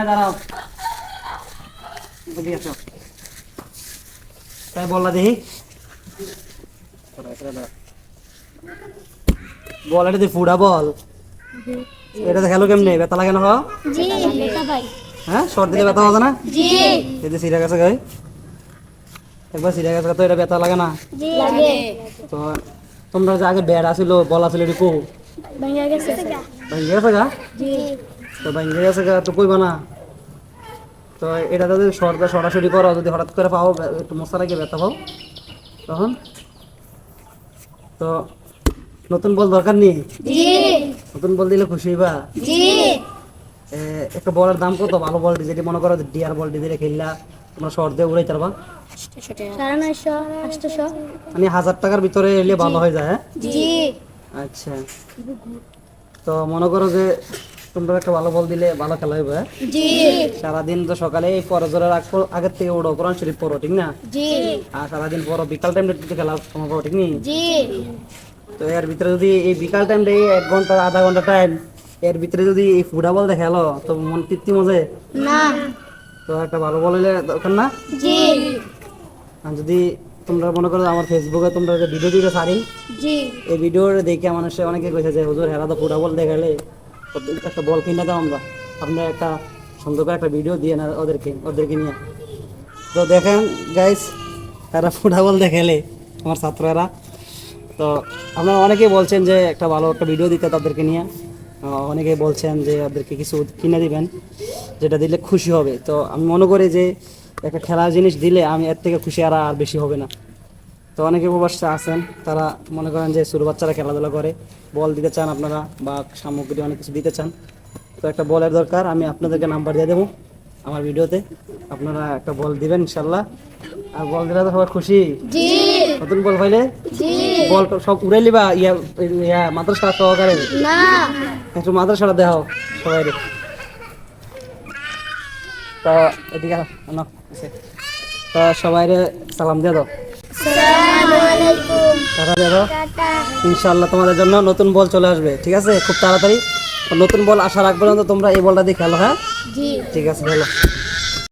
দাঁড়াও এদিকে আসো তাই বললা দেখি বল এটা ফুডা বল এটা খেলো কেমনে ব্যথা লাগে না জি বেটা ভাই হ্যাঁ শর্ট দিলে ব্যথা হবে না জি যদি সিরা গেছে গাই একবার সিরা গেছে তো এটা ব্যথা লাগে না জি লাগে তো তোমরা যে আগে ব্যাট আসিল বল আসিল এটি কো ভাঙা গেছে ভাঙে গেছে গা জি তো ভাঙে গেছে গা তো কইবা না তো এটা যদি সরাসরি করো যদি হঠাৎ করে পাও একটু মশা লাগে ব্যথা পাও তখন তো নতুন বল দরকার নেই জি নতুন বল দিলে খুশি হইবা জি একটা বলের দাম কত ভালো বল যেটি মনে করো ডিয়ার বল দিয়ে খেললা তোমরা শর্ট দিয়ে উড়াই পারবা 950 800 মানে 1000 টাকার ভিতরে এলে ভালো হয়ে যায় হ্যাঁ জি আচ্ছা তো মনে করো যে তোমরা একটা ভালো বল দিলে ভালো খেলা হবে হ্যাঁ? জি সারাদিন তো সকালে এই ফরজের আগের থেকে উঠো কোরআন শরীফ পড়ো ঠিক না জি আর সারাদিন পড়ো বিকাল টাইমটা খেলা সময় পাবো ঠিক নেই জি তো এর ভিতরে যদি এই বিকাল টাইমটা 1 ঘন্টা আধা ঘন্টা টাইম এর ভিতরে যদি এই ফুটবল খেলো তো মন তৃপ্তি মজে না তো একটা ভালো বল হলে দরকার না জি আর যদি তোমরা মনে করো আমার ফেসবুকে তোমরা যে ভিডিও দিতে সারি জি এই ভিডিও দেখে মানুষে অনেকে কইছে যে হুজুর হেরা তো ফুটবল দেখালে একটা বল কিনে দাও আমরা আপনার একটা সুন্দর করে একটা ভিডিও দিয়ে না ওদেরকে নিয়ে তো দেখেন গাইস তারা ফুটবল দেখালে আমার ছাত্ররা তো আপনারা অনেকেই বলছেন যে একটা ভালো একটা ভিডিও দিতে তাদেরকে নিয়ে অনেকেই বলছেন যে ওদেরকে কিছু কিনে দিবেন যেটা দিলে খুশি হবে তো আমি মনে করি যে একটা খেলার জিনিস দিলে আমি এর থেকে খুশি আর বেশি হবে না তো অনেকে প্রবাসে আছেন তারা মনে করেন যে ছোটো বাচ্চারা খেলাধুলা করে বল দিতে চান আপনারা বা সামগ্রী অনেক কিছু দিতে চান তো একটা বলের দরকার আমি আপনাদেরকে নাম্বার দিয়ে দেবো আমার ভিডিওতে আপনারা একটা বল দিবেন ইনশাল্লাহ আর বল দিলে তো সবাই খুশি জি নতুন বল পাইলে জি বল সব উড়াই লিবা ইয়া মাদ্রাসা সহকারে না একটু মাদ্রাসাটা দেখাও সবাই তো এদিকে আনো, আছে। তো সবাই সালাম দিয়ে দাও আসসালামু আলাইকুম টাটা দিয়ে দাও টাটা ইনশাল্লাহ তোমাদের জন্য নতুন বল চলে আসবে ঠিক আছে খুব তাড়াতাড়ি নতুন বল আসার আগ পর্যন্ত তোমরা এই বলটা দিয়ে খেলো হ্যাঁ জি ঠিক আছে ভালো